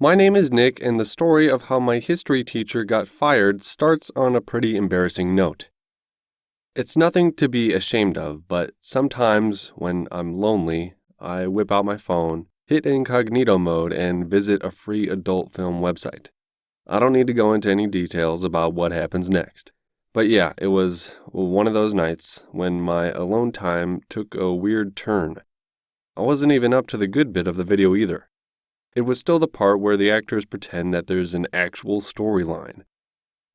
My name is Nick, and the story of how my history teacher got fired starts on a pretty embarrassing note. It's nothing to be ashamed of, but sometimes when I'm lonely, I whip out my phone, hit incognito mode, and visit a free adult film website. I don't need to go into any details about what happens next. But yeah, it was one of those nights when my alone time took a weird turn. I wasn't even up to the good bit of the video either. It was still the part where the actors pretend that there's an actual storyline.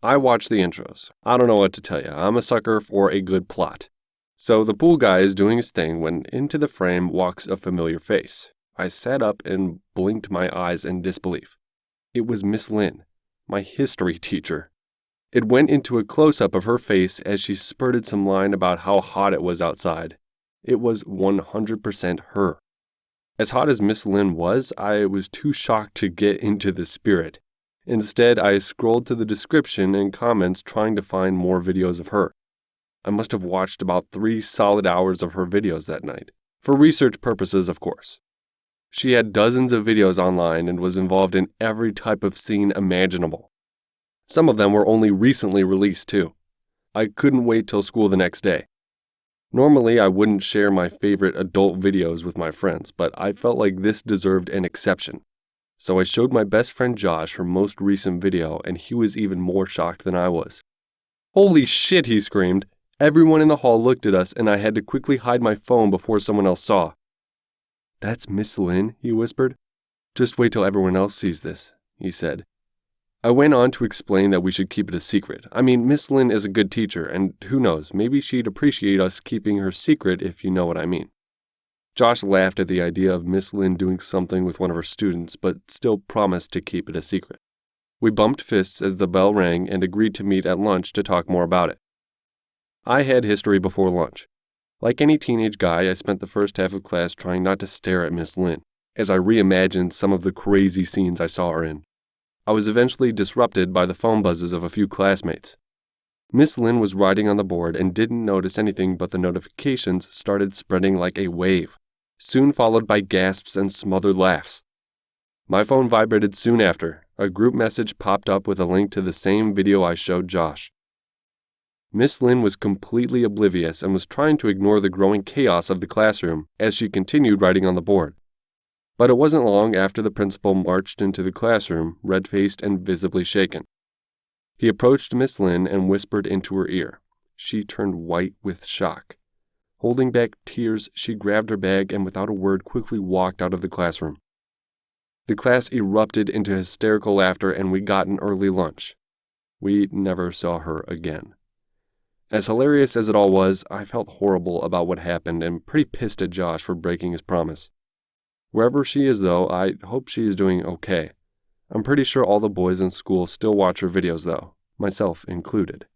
I watched the intros. I don't know what to tell you. I'm a sucker for a good plot. So the pool guy is doing his thing when into the frame walks a familiar face. I sat up and blinked my eyes in disbelief. It was Miss Lynn, my history teacher. It went into a close-up of her face as she spurted some line about how hot it was outside. It was 100% her. As hot as Miss Lynn was, I was too shocked to get into the spirit. Instead, I scrolled to the description and comments trying to find more videos of her. I must have watched about 3 solid hours of her videos that night. For research purposes, of course. She had dozens of videos online and was involved in every type of scene imaginable. Some of them were only recently released, too. I couldn't wait till school the next day. Normally, I wouldn't share my favorite adult videos with my friends, but I felt like this deserved an exception. So I showed my best friend Josh her most recent video, and he was even more shocked than I was. "Holy shit," he screamed. Everyone in the hall looked at us, and I had to quickly hide my phone before someone else saw. "That's Miss Lynn," he whispered. "Just wait till everyone else sees this," he said. I went on to explain that we should keep it a secret. I mean, Miss Lynn is a good teacher, and who knows, maybe she'd appreciate us keeping her secret if you know what I mean. Josh laughed at the idea of Miss Lynn doing something with one of her students, but still promised to keep it a secret. We bumped fists as the bell rang and agreed to meet at lunch to talk more about it. I had history before lunch. Like any teenage guy, I spent the first half of class trying not to stare at Miss Lynn, as I reimagined some of the crazy scenes I saw her in. I was eventually disrupted by the phone buzzes of a few classmates. Miss Lynn was writing on the board and didn't notice anything but the notifications started spreading like a wave, soon followed by gasps and smothered laughs. My phone vibrated soon after. A group message popped up with a link to the same video I showed Josh. Miss Lynn was completely oblivious and was trying to ignore the growing chaos of the classroom as she continued writing on the board. But it wasn't long after the principal marched into the classroom, red-faced and visibly shaken. He approached Miss Lynn and whispered into her ear. She turned white with shock. Holding back tears, she grabbed her bag and without a word quickly walked out of the classroom. The class erupted into hysterical laughter and we got an early lunch. We never saw her again. As hilarious as it all was, I felt horrible about what happened and pretty pissed at Josh for breaking his promise. Wherever she is, though, I hope she is doing okay. I'm pretty sure all the boys in school still watch her videos, though, myself included.